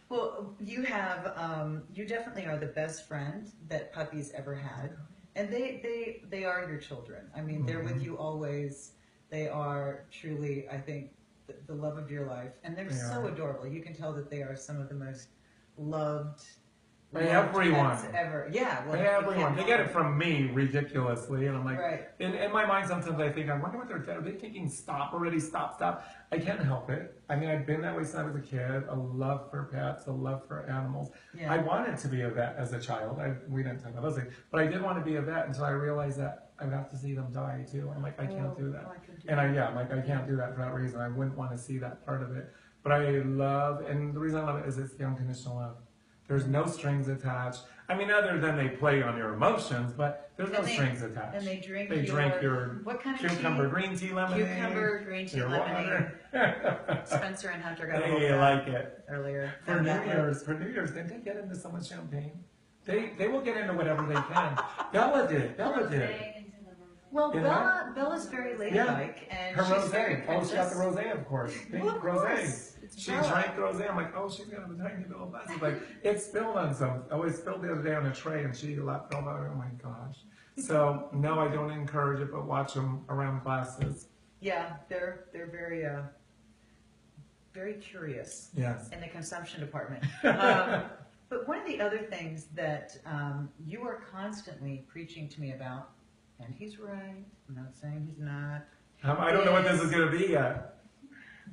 S1: Well, you have, you definitely are the best friend that puppies ever had. And they are your children. I mean, they're with you always. They are truly, I think, the love of your life. And they're so adorable. You can tell that they are some of the most loved
S2: Everyone.
S1: pets ever. Yeah. Well,
S2: Everyone. They get it from me ridiculously. And I'm like,
S1: Right.
S2: in my mind, sometimes I think, I wonder what are they thinking? Stop already, stop. I can't help it. I mean, I've been that way since I was a kid. A love for pets, a love for animals.
S1: Yeah.
S2: I wanted to be a vet as a child. We didn't talk about those things. But I did want to be a vet until I realized that I would have to see them die too. I'm like, I can't do that.
S1: I couldn't do
S2: And
S1: that.
S2: I'm like, I can't do that for that reason. I wouldn't want to see that part of it. But I love, and the reason I love it is it's the unconditional love. There's no strings attached. I mean, other than they play on your emotions, but there's no strings attached.
S1: And they drink
S2: your
S1: what kind of
S2: cucumber
S1: tea?
S2: green tea lemonade.
S1: Cucumber green tea
S2: your
S1: lemonade.
S2: water.
S1: Spencer and Hunter got a
S2: Hey,
S1: hold of
S2: you
S1: that
S2: like it.
S1: earlier.
S2: For New Year's, didn't they get into so much champagne? They will get into whatever they can. Bella did.
S1: Well,
S2: You know?
S1: Bella's very ladylike, and
S2: Her
S1: she's very
S2: rosé. Oh, she got the
S1: princess.
S2: rosé, of course. Pink
S1: Well, of
S2: rosé.
S1: course. It's
S2: She
S1: Bella.
S2: drank the rosé. I'm like, oh, she's got a tiny little glass. It's like, it spilled on some. Oh, it spilled the other day on a tray, and she left all over. Oh my gosh. So no, I don't encourage it, but watch them around glasses.
S1: Yeah, they're very very curious
S2: Yes.
S1: in the consumption department. But one of the other things that you are constantly preaching to me about, and he's right, I'm not saying he's not,
S2: I don't know what this is going to be yet.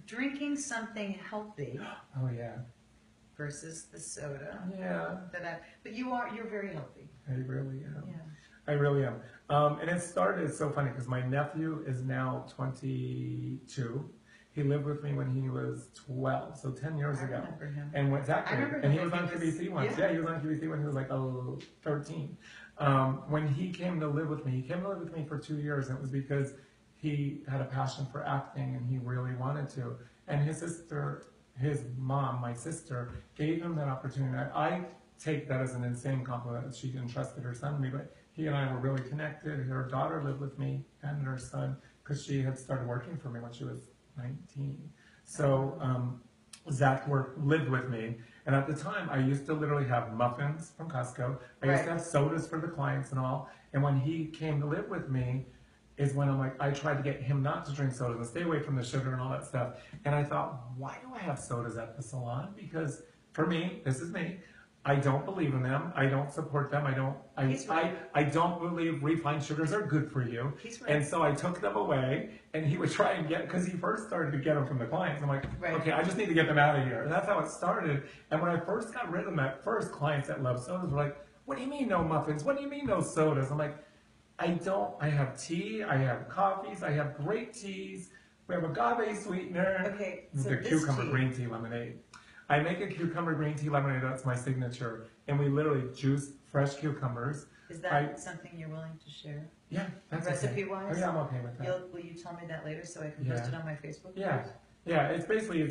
S1: drinking something healthy
S2: Oh yeah.
S1: versus the soda.
S2: Yeah.
S1: But you're very healthy.
S2: I really am.
S1: Yeah.
S2: I really am. And it started, it's so funny because my nephew is now 22. He lived with me when he was 12, so 10 years
S1: I
S2: ago.
S1: remember him.
S2: And went
S1: I remember
S2: and he
S1: him
S2: was
S1: when
S2: on
S1: he was-
S2: QVC once.
S1: yeah.
S2: Yeah, he was on QVC when he was like 13. When he came to live with me, he came to live with me for 2 years, and it was because he had a passion for acting and he really wanted to. And his mom, my sister, gave him that opportunity. I take that as an insane compliment that she entrusted her son to me, but he and I were really connected. Her daughter lived with me and her son because she had started working for me when she was 19. So Zach lived with me, and at the time I used to literally have muffins from Costco. I used to have sodas for the clients and all. And when he came to live with me, is when I'm like, I tried to get him not to drink sodas and stay away from the sugar and all that stuff. And I thought, why do I have sodas at the salon? Because for me, this is me. I don't believe in them. I don't support them. I don't believe refined sugars are good for you.
S1: He's right.
S2: And so I took them away, and he would try and because he first started to get them from the clients. I'm like, okay, I just need to get them out of here. And that's how it started. And when I first got rid of them, at first, clients that love sodas were like, what do you mean no muffins? What do you mean no sodas? I'm like, I have tea, I have coffees, I have great teas, we have agave sweetener.
S1: Okay, so
S2: the
S1: this
S2: cucumber
S1: tea-
S2: green tea lemonade. I make a cucumber green tea lemonade, that's my signature. And we literally juice fresh cucumbers.
S1: Is that something you're willing to share?
S2: Yeah, that's
S1: Recipe-wise?
S2: Okay. Oh, yeah, I'm okay with that.
S1: Will you tell me that later so I can post it on my Facebook page?
S2: Yeah, it's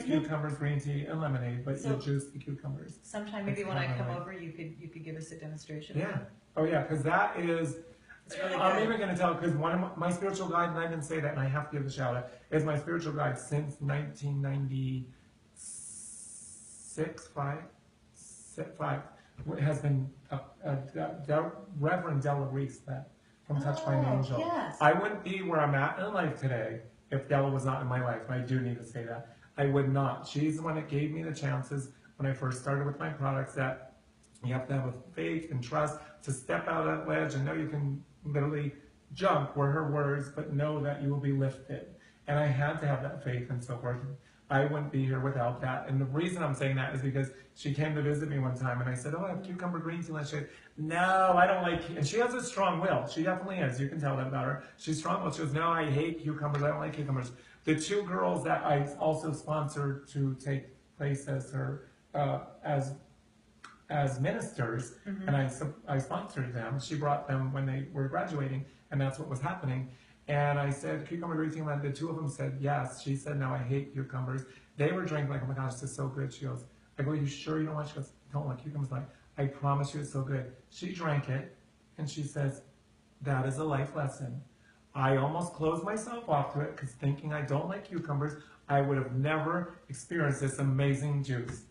S2: cucumbers, green tea, and lemonade, but you juice the cucumbers.
S1: Sometime maybe
S2: It's
S1: when I come
S2: kinda
S1: over, you could give us a demonstration.
S2: Yeah. Oh yeah, because that is.
S1: It's really
S2: I'm
S1: good.
S2: even going to tell because one of my spiritual guide, and I didn't say that, and I have to give a shout out, is my spiritual guide since 1996, has been Reverend Della Reese from Touched by an Angel.
S1: Yes.
S2: I wouldn't be where I'm at in life today if Della was not in my life, and I do need to say that. I would not. She's the one that gave me the chances when I first started with my products that you have to have a faith and trust to step out of that ledge and know you can literally jump, were her words, but know that you will be lifted. And I had to have that faith and so forth. I wouldn't be here without that. And the reason I'm saying that is because she came to visit me one time and I said, oh, I have cucumber green tea. And she said, no, I don't like, and she has a strong will. She definitely is. You can tell that about her. She's strong willed. She goes, no, I hate cucumbers. I don't like cucumbers. The two girls that I also sponsored to take place as her, as ministers, and I sponsored them. She brought them when they were graduating, and that's what was happening. And I said, cucumber greasy, and the two of them said yes. She said, no, I hate cucumbers. They were drinking like, oh my gosh, this is so good. She goes, I go, you sure you don't want? She goes, don't like cucumbers. Like, I promise you it's so good. She drank it, and she says, that is a life lesson. I almost closed myself off to it because thinking I don't like cucumbers, I would have never experienced this amazing juice.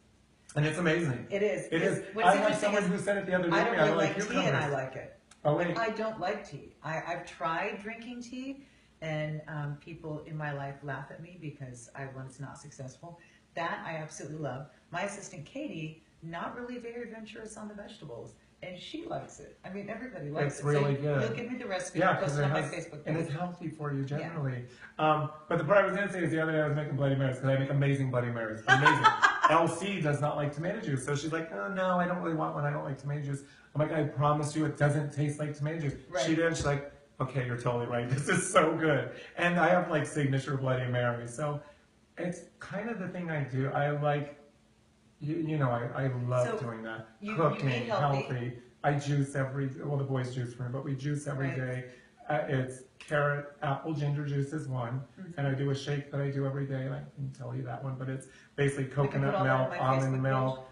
S2: And it's amazing.
S1: It is.
S2: It is.
S1: What's
S2: I had
S1: interesting
S2: someone
S1: is
S2: who said it the other day.
S1: I don't
S2: to me,
S1: really
S2: I
S1: like tea
S2: cucumbers.
S1: and I like it.
S2: Oh, wait.
S1: I don't like tea. I've tried drinking tea, and people in my life laugh at me because when it's not successful. That I absolutely love. My assistant Katie, not really very adventurous on the vegetables, and she likes it. I mean, everybody likes
S2: It's
S1: it.
S2: really
S1: so
S2: good.
S1: You'll give me the recipe.
S2: Yeah,
S1: I'll post
S2: because
S1: it
S2: it
S1: on my
S2: has,
S1: Facebook
S2: and
S1: page.
S2: it's healthy for you generally. But the part I was going to say is the other day I was making Bloody Marys because I make amazing Bloody Marys. Amazing. LC does not like tomato juice, so she's like, oh no, I don't really want one. I don't like tomato juice. I'm like, I promise you, it doesn't taste like tomato juice.
S1: Right.
S2: She did. She's like, okay, you're totally right. This is so good. And I have like signature Bloody Marys, so it's kind of the thing I do. I like, I love
S1: So
S2: doing that.
S1: you
S2: Cooking,
S1: eat healthy.
S2: I juice the boys juice for me, but we juice every
S1: Right.
S2: day. It's carrot, apple, ginger juice is one, and I do a shake that I do every day, and I can tell you that one, but it's basically
S1: put
S2: coconut
S1: all that on
S2: milk,
S1: my
S2: almond
S1: Facebook
S2: milk,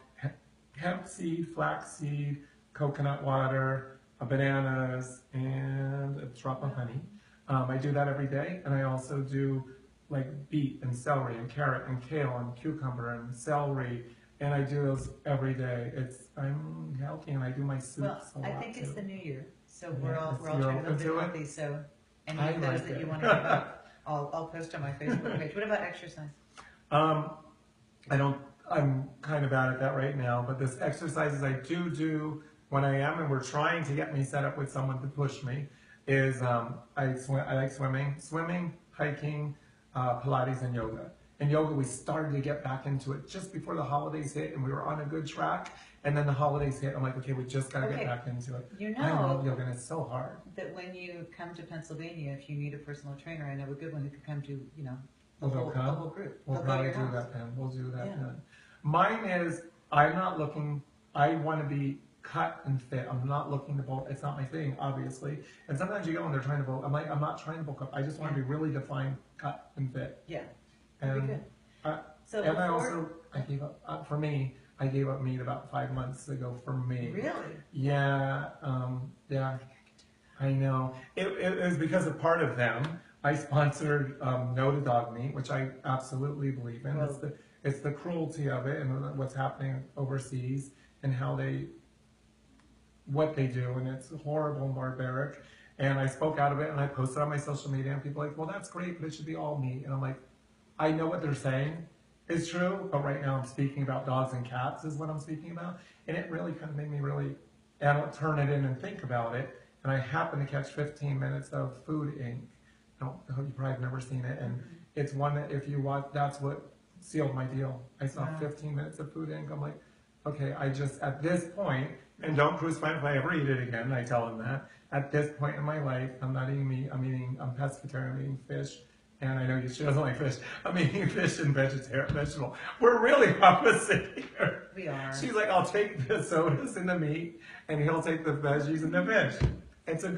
S2: hemp seed, flax seed, coconut water, bananas, and a drop of honey. I do that every day, and I also do like beet and celery and carrot and kale and cucumber and celery, and I do those every day. I'm healthy, and I do my soups a lot
S1: I think it's
S2: too.
S1: the new year, so
S2: Yeah,
S1: we're all
S2: you're
S1: trying to
S2: open
S1: live
S2: to it?
S1: healthy. So any
S2: I
S1: of those
S2: like
S1: that you
S2: it.
S1: want to give up, I'll post on my Facebook page. What about exercise?
S2: I'm kind of bad at that right now, but this exercises I do when I am, and we're trying to get me set up with someone to push me, is I like swimming, hiking, Pilates, and yoga. And yoga, we started to get back into it just before the holidays hit, and we were on a good track. And then the holidays hit. I'm like, okay, we just got to
S1: Okay.
S2: get back into it.
S1: You
S2: I love
S1: know
S2: yoga, and it's so hard.
S1: that when you come to Pennsylvania, if you need a personal trainer, I know a good one who could come to, the
S2: Well, they'll
S1: whole
S2: come.
S1: group.
S2: We'll
S1: They'll go to
S2: probably
S1: your
S2: do
S1: house.
S2: that then. We'll do that
S1: Yeah.
S2: then. Mine is, I'm not looking, I want to be cut and fit. I'm not looking to bulk. It's not my thing, obviously. And sometimes you go and they're trying to bulk. I'm like, I'm not trying to bulk up. I just want to be really defined, cut and fit.
S1: Yeah, that'd be
S2: And,
S1: good. So
S2: and I
S1: before-
S2: also, I gave up, for me, I gave up meat about 5 months ago for me.
S1: Really?
S2: Yeah, I know. It was because of part of them. I sponsored No to Dog Meat, which I absolutely believe in.
S1: Well-
S2: It's the cruelty of it and what's happening overseas and what they do, and it's horrible and barbaric. And I spoke out of it, and I posted on my social media, and people are like, well, that's great, but it should be all meat. And I'm like, I know what they're saying is true, but right now I'm speaking about dogs and cats is what I'm speaking about. And it really kind of made me turn it in and think about it. And I happened to catch 15 minutes of Food Inc. You probably have never seen it. And it's one that if you watch, that's what sealed my deal. I saw
S1: Wow.
S2: 15 minutes of Food Inc. I'm like, okay, at this point, and don't crucify me if I ever eat it again, I tell them that. At this point in my life, I'm not eating meat, I'm pescatarian, I'm eating fish. And I know she doesn't like fish. I'm eating fish and vegetable. We're really opposite here.
S1: We are.
S2: She's like, I'll take the sodas and the meat, and he'll take the veggies and the fish. It's a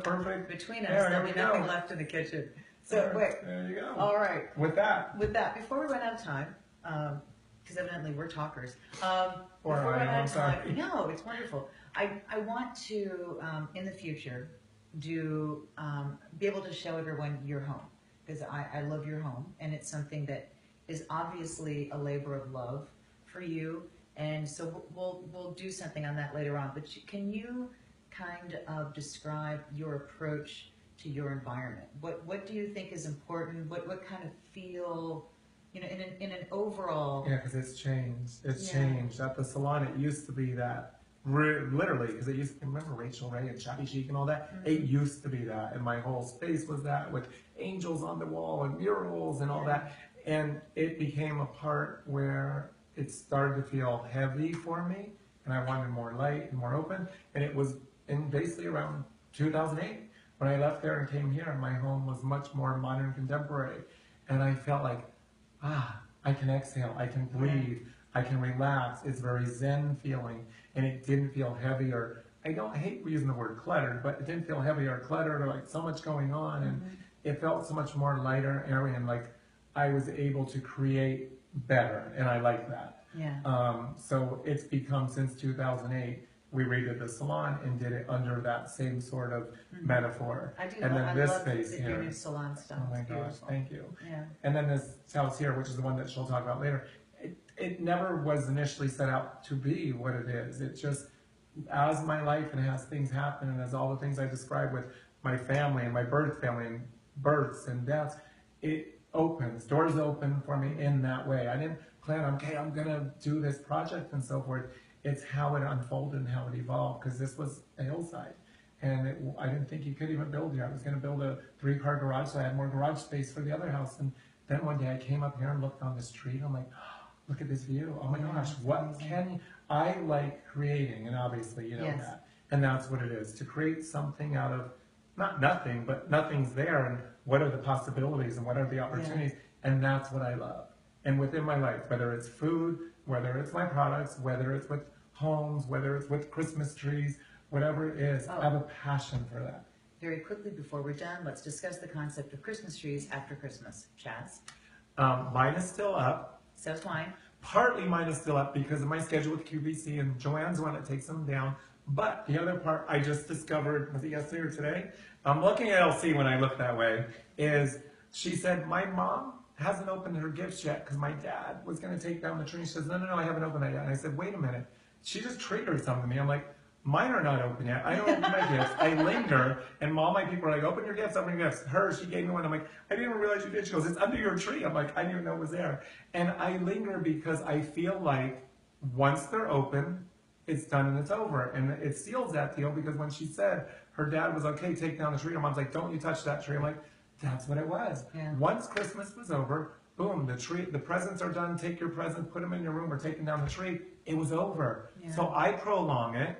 S2: perfect.
S1: Between us,
S2: There
S1: there'll
S2: we
S1: be nothing
S2: go.
S1: left in the kitchen. So wait.
S2: There you go.
S1: All right.
S2: With that.
S1: Before we run out of time, because evidently we're talkers.
S2: Or
S1: before we
S2: I
S1: run
S2: am,
S1: out of time,
S2: sorry.
S1: no, it's wonderful. I want to in the future be able to show everyone your home, because I love your home, and it's something that is obviously a labor of love for you, and so we'll do something on that later on. But can you kind of describe your approach to your environment? What do you think is important? What kind of feel, in an overall?
S2: Yeah, because it's changed. It's
S1: Yeah.
S2: changed. At the salon, it used to be that. Literally, because it used to, remember Rachel Ray and Shabby Chic and all that?
S1: Mm-hmm.
S2: It used to be that, and my whole space was that, with angels on the wall and murals and all that. And it became a part where it started to feel heavy for me, and I wanted more light and more open. And it was basically around 2008 when I left there and came here. My home was much more modern, contemporary, and I felt like, I can exhale, I can breathe, I can relax. It's very zen feeling, and it didn't feel heavy I don't hate using the word cluttered, but it didn't feel heavy or cluttered or like so much going on, and it felt so much more lighter, airy, and like I was able to create better, and I like that.
S1: Yeah.
S2: So it's become, since 2008, we redid the salon and did it under that same sort of metaphor.
S1: I do.
S2: And then
S1: I
S2: this
S1: love
S2: space
S1: your
S2: here.
S1: new salon stuff.
S2: Oh my
S1: It's
S2: gosh,
S1: beautiful.
S2: thank you.
S1: Yeah.
S2: And then this house here, which is the one that she'll talk about later, it never was initially set out to be what it is. It just, as my life and as things happen, and as all the things I described with my family and my birth family and births and deaths, it opens, doors open for me in that way. I didn't plan on, okay, I'm gonna do this project and so forth. It's how it unfolded and how it evolved, because this was a hillside. And I didn't think you could even build here. I was gonna build a 3-car garage, so I had more garage space for the other house. And then one day I came up here and looked on the street, and I'm like, look at this view. Oh my gosh, what can, I like creating, and obviously you know
S1: Yes.
S2: that. And that's what it is, to create something out of, not nothing, but nothing's there, and what are the possibilities and what are the opportunities, and that's what I love. And within my life, whether it's food, whether it's my products, whether it's with homes, whether it's with Christmas trees, whatever it is, I have a passion for that.
S1: Very quickly before we're done, let's discuss the concept of Christmas trees after Christmas. Chaz?
S2: Mine is still up.
S1: So's mine.
S2: Partly mine is still up because of my schedule with QVC, and Joanne's the one that takes them down. But the other part I just discovered, was it yesterday or today? I'm looking at LC when I look that way, is she said, my mom hasn't opened her gifts yet because my dad was going to take down the tree. She says, no, I haven't opened that yet. And I said, wait a minute. She just triggered something to me. I'm like, mine are not open yet. I don't open my gifts. I linger, and all my people are like, open your gifts, open your gifts. Her, she gave me one. I'm like, I didn't even realize you did. She goes, it's under your tree. I'm like, I didn't even know it was there. And I linger because I feel like once they're open, it's done and it's over. And it seals that deal, because when she said her dad was okay, take down the tree, her mom's like, don't you touch that tree. I'm like, that's what it was.
S1: Yeah.
S2: Once Christmas was over, boom, the tree, the presents are done, take your presents, put them in your room, or taking down the tree. It was over.
S1: Yeah.
S2: So I prolong it.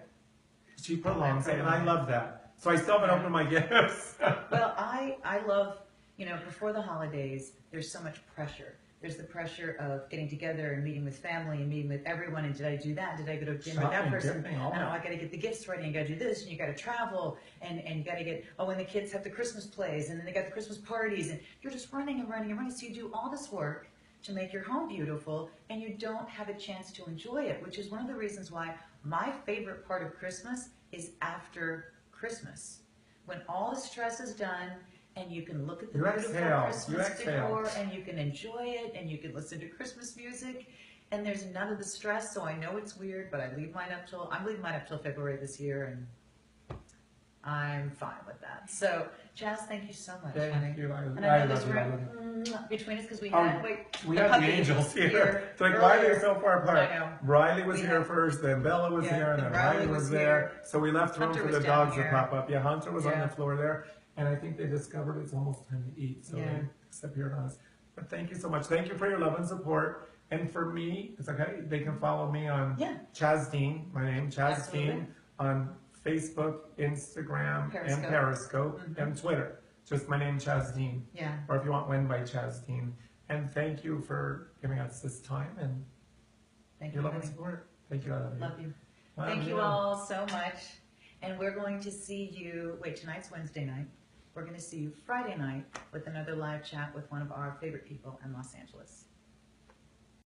S2: She prolongs it, and I
S1: prolong
S2: love that. So I still haven't opened my gifts.
S1: Well, I love, before the holidays, there's so much pressure. There's the pressure of getting together and meeting with family and meeting with everyone. And did I do that? Did I go to dinner with that
S2: Shopping,
S1: person?
S2: gifting, all
S1: And
S2: that.
S1: I got to get the gifts ready and got to do this and you got to travel and you got to get, when the kids have the Christmas plays and then they got the Christmas parties and you're just running and running and running. So you do all this work to make your home beautiful and you don't have a chance to enjoy it, which is one of the reasons why my favorite part of Christmas is after Christmas. When all the stress is done and you can look at the
S2: You
S1: beautiful
S2: exhale.
S1: Christmas
S2: You exhale.
S1: decor and you can enjoy it and you can listen to Christmas music and there's none of the stress. So I know it's weird, but I'm leaving mine up till February this year and I'm fine with that. So Chaz, thank you so much, honey.
S2: Thank you.
S1: And
S2: I
S1: I know
S2: love
S1: there's
S2: you. I
S1: room
S2: love you.
S1: between us because we
S2: Oh,
S1: had
S2: we
S1: the
S2: had the
S1: puppy
S2: angels here. It's like
S1: earlier.
S2: Riley is so far apart.
S1: I know.
S2: Riley was
S1: We
S2: here
S1: had-
S2: first, then Bella was
S1: Yeah,
S2: here, and
S1: and
S2: then Riley was there.
S1: here.
S2: So we left room
S1: Hunter
S2: for
S1: was
S2: the
S1: down
S2: dogs to
S1: here.
S2: pop up. Yeah, Hunter was on
S1: Yeah.
S2: the floor there, and I think they discovered it's almost time to eat, so
S1: Yeah.
S2: they disappeared on us. But thank you so much. Thank you for your love and support. And for me, it's okay. They can follow me on
S1: Yeah.
S2: Chaz Dean, my name, Chaz
S1: Absolutely.
S2: Dean, on Facebook, Instagram, and
S1: Periscope.
S2: Periscope, and Twitter. Just my name, Chaz Dean.
S1: Yeah.
S2: Or if you want When by Chaz Dean. And thank you for giving us this time and
S1: Thank
S2: your
S1: you,
S2: love and
S1: honey.
S2: support. Thank you. I love you.
S1: Love you.
S2: Love
S1: Thank you all so much. And we're going to see you, tonight's Wednesday night. We're going to see you Friday night with another live chat with one of our favorite people in Los Angeles.